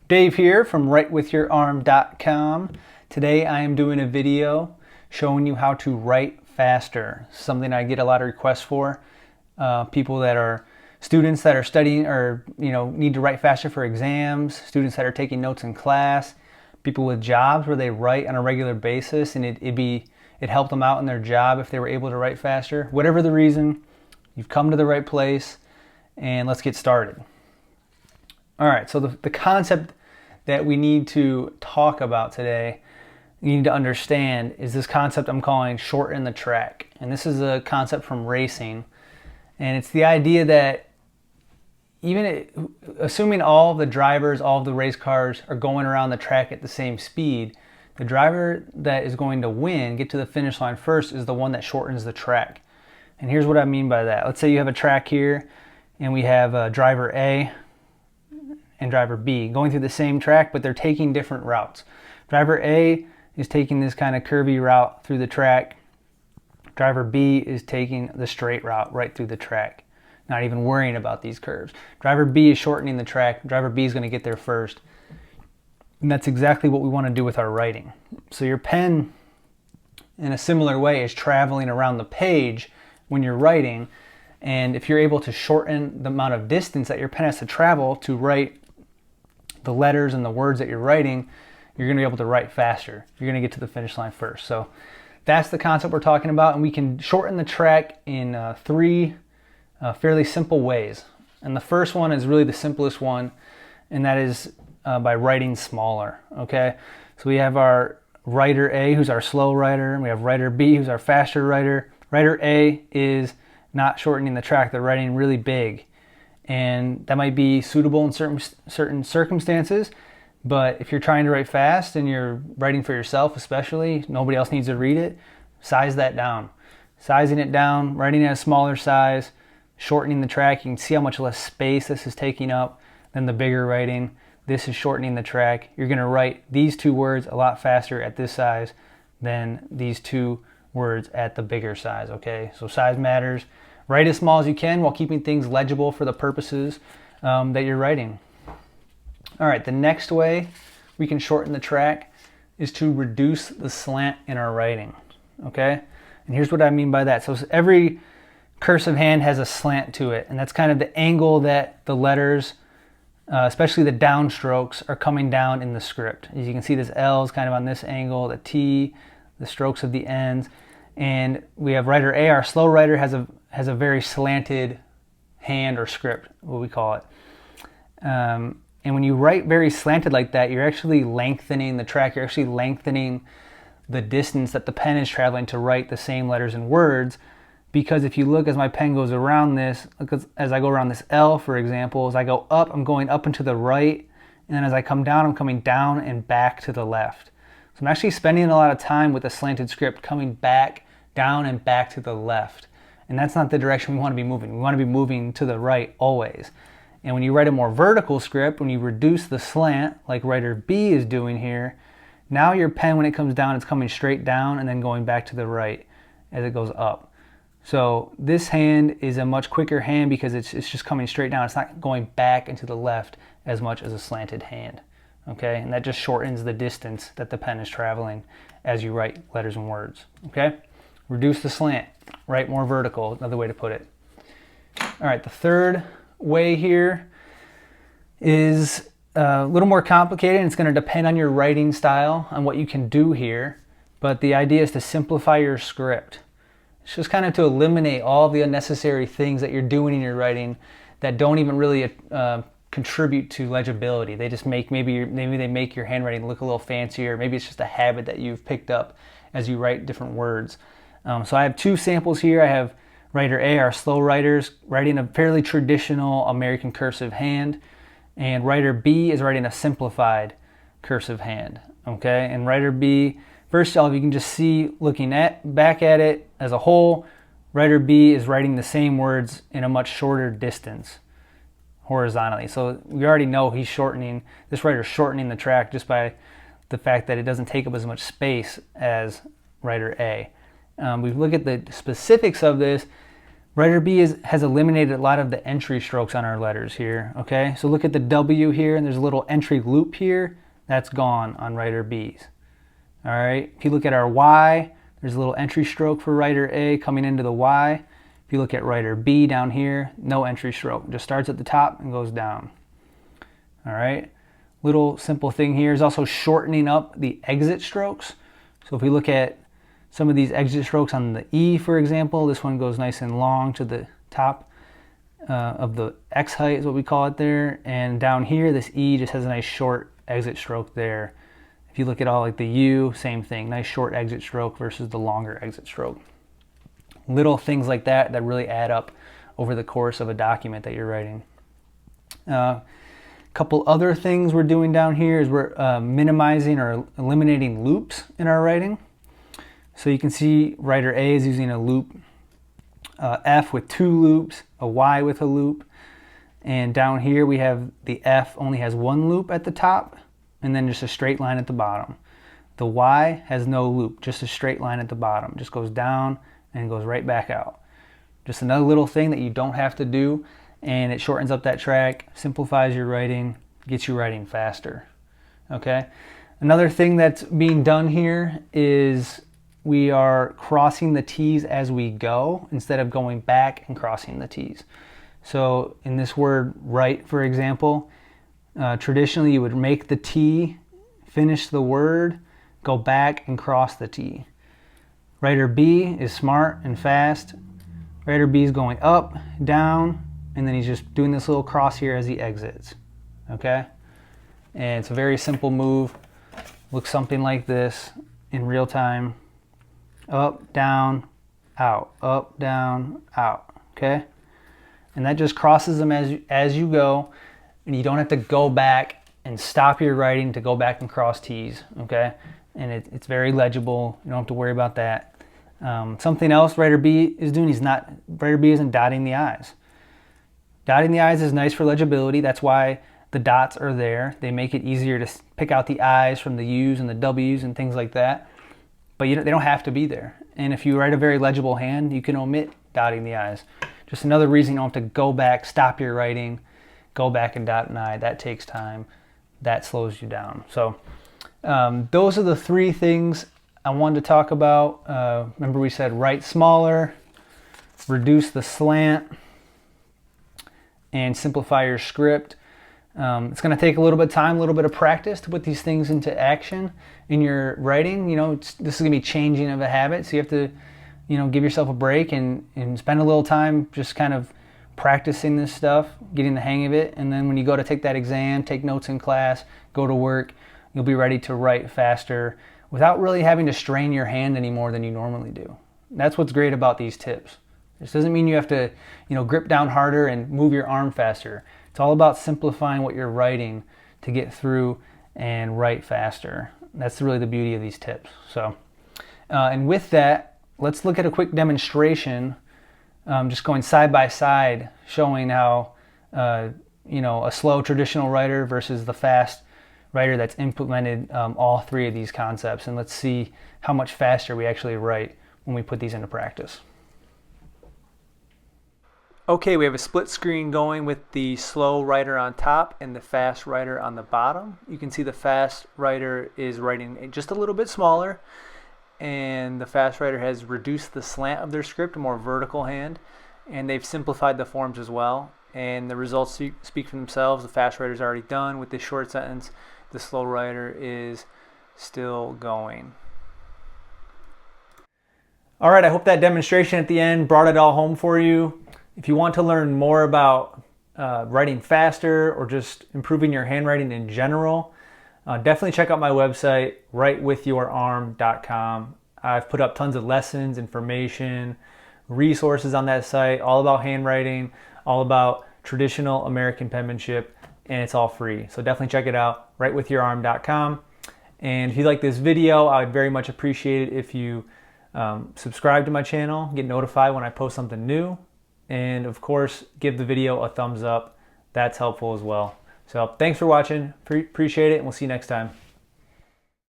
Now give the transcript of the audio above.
Dave here from writewithyourarm.com. Today I am doing a video showing you how to write faster. Something I get a lot of requests for. People that are students that are studying or need to write faster for exams, students that are taking notes in class, people with jobs where they write on a regular basis and it helped them out in their job if they were able to write faster. Whatever the reason, you've come to the right place, and let's get started. All right, so the concept that we need to talk about today, you need to understand, is this concept I'm calling shorten the track. And this is a concept from racing. And it's the idea that assuming all the drivers, all of the race cars are going around the track at the same speed, the driver that is going to win, get to the finish line first, is the one that shortens the track. And here's what I mean by that. Let's say you have a track here, and we have driver A and driver B going through the same track, but they're taking different routes. Driver A is taking this kind of curvy route through the track. Driver B is taking the straight route right through the track, not even worrying about these curves. Driver B is shortening the track. Driver B is going to get there first. And that's exactly what we want to do with our writing. So your pen, in a similar way, is traveling around the page when you're writing. And if you're able to shorten the amount of distance that your pen has to travel to write the letters and the words that you're writing, you're going to be able to write faster. You're going to get to the finish line first. So that's the concept we're talking about, and we can shorten the track in three fairly simple ways. And the first one is really the simplest one, and that is by writing smaller. Okay, so we have our writer A, who's our slow writer, and we have writer B, who's our faster writer. Writer A is not shortening the track, they're writing really big. And that might be suitable in certain circumstances, but if you're trying to write fast and you're writing for yourself especially, nobody else needs to read it, size that down. Sizing it down, writing at a smaller size, shortening the track, you can see how much less space this is taking up than the bigger writing. This is shortening the track. You're going to write these two words a lot faster at this size than these two words at the bigger size, okay? So size matters. Write as small as you can while keeping things legible for the purposes that you're writing. All right, the next way we can shorten the track is to reduce the slant in our writing, okay? And here's what I mean by that. So every cursive hand has a slant to it, and that's kind of the angle that the letters, especially the downstrokes, are coming down in the script. As you can see, this L is kind of on this angle, the T, the strokes of the ends. And we have writer A, our slow writer, has a very slanted hand or script, what we call it. And when you write very slanted like that, you're actually lengthening the track. You're actually lengthening the distance that the pen is traveling to write the same letters and words. Because if you look as my pen goes around this, as I go around this L, for example, as I go up, I'm going up and to the right. And then as I come down, I'm coming down and back to the left. So I'm actually spending a lot of time with a slanted script coming back, down and back to the left. And that's not the direction we want to be moving. We want to be moving to the right always. And when you write a more vertical script, when you reduce the slant, like writer B is doing here, now your pen, when it comes down, it's coming straight down and then going back to the right as it goes up. So this hand is a much quicker hand because it's just coming straight down. It's not going back into the left as much as a slanted hand. Okay, and that just shortens the distance that the pen is traveling as you write letters and words. Okay, reduce the slant, write more vertical, another way to put it. All right, the third way here is a little more complicated, and it's going to depend on your writing style, on what you can do here, but the idea is to simplify your script. It's just kind of to eliminate all the unnecessary things that you're doing in your writing that don't even really contribute to legibility. They just make, maybe they make your handwriting look a little fancier. Maybe it's just a habit that you've picked up as you write different words. So I have two samples here. I have writer A, our slow writers, writing a fairly traditional American cursive hand, and writer B is writing a simplified cursive hand. Okay, and writer B, first off, you can just see, looking back at it as a whole, writer B is writing the same words in a much shorter distance horizontally. So we already know this writer's shortening the track just by the fact that it doesn't take up as much space as writer A. We look at the specifics of this. Writer B has eliminated a lot of the entry strokes on our letters here, okay? So look at the W here, and there's a little entry loop here. That's gone on writer B's. All right, if you look at our Y, there's a little entry stroke for writer A coming into the Y. If you look at writer B down here, no entry stroke. Just starts at the top and goes down. All right, little simple thing here is also shortening up the exit strokes. So if we look at some of these exit strokes on the E, for example, this one goes nice and long to the top of the X height is what we call it there. And down here, this E just has a nice short exit stroke there. If you look at all like the U, same thing, nice short exit stroke versus the longer exit stroke. Little things like that that really add up over the course of a document that you're writing. Couple other things we're doing down here is we're minimizing or eliminating loops in our writing. So you can see writer A is using a loop, F with 2 loops, a Y with a loop, and down here we have the F only has 1 loop at the top and then just a straight line at the bottom. The Y has no loop, just a straight line at the bottom, just goes down and goes right back out. Just another little thing that you don't have to do, and it shortens up that track, simplifies your writing, gets you writing faster. Okay. Another thing that's being done here is we are crossing the T's as we go instead of going back and crossing the T's. So in this word write, for example, traditionally you would make the T, finish the word, go back and cross the T. Writer B is smart and fast. Writer B is going up, down, and then he's just doing this little cross here as he exits. Okay? And it's a very simple move. Looks something like this in real time. Up, down, out. Up, down, out. Okay? And that just crosses them as you go. And you don't have to go back and stop your writing to go back and cross T's. Okay? And it's very legible. You don't have to worry about that. Something else writer B is doing, writer B isn't dotting the I's. Dotting the I's is nice for legibility. That's why the dots are there. They make it easier to pick out the I's from the U's and the W's and things like that. But they don't have to be there. And if you write a very legible hand, you can omit dotting the I's. Just another reason you don't have to go back, stop your writing, go back and dot an I. That takes time. That slows you down. So those are the 3 things I wanted to talk about. Remember we said write smaller, reduce the slant, and simplify your script. It's going to take a little bit of time, a little bit of practice to put these things into action in your writing. You know, this is going to be changing of a habit, so you have to, give yourself a break and spend a little time just kind of practicing this stuff, getting the hang of it, and then when you go to take that exam, take notes in class, go to work, you'll be ready to write faster without really having to strain your hand any more than you normally do. That's what's great about these tips. This doesn't mean you have to, grip down harder and move your arm faster. It's all about simplifying what you're writing to get through and write faster. That's really the beauty of these tips. So, and with that, let's look at a quick demonstration, just going side by side, showing how, a slow traditional writer versus the fast writer that's implemented all 3 of these concepts. And let's see how much faster we actually write when we put these into practice. Okay, we have a split screen going with the slow writer on top and the fast writer on the bottom. You can see the fast writer is writing just a little bit smaller, and the fast writer has reduced the slant of their script, a more vertical hand, and they've simplified the forms as well. And the results speak for themselves. The fast writer is already done with this short sentence. The slow writer is still going. All right, I hope that demonstration at the end brought it all home for you. If you want to learn more about writing faster or just improving your handwriting in general, definitely check out my website, writewithyourarm.com. I've put up tons of lessons, information, resources on that site, all about handwriting, all about traditional American penmanship, and it's all free. So definitely check it out, writewithyourarm.com. And if you like this video, I would very much appreciate it if you subscribe to my channel, get notified when I post something new. And of course, give the video a thumbs up. That's helpful as well. So thanks for watching. Appreciate it, and we'll see you next time.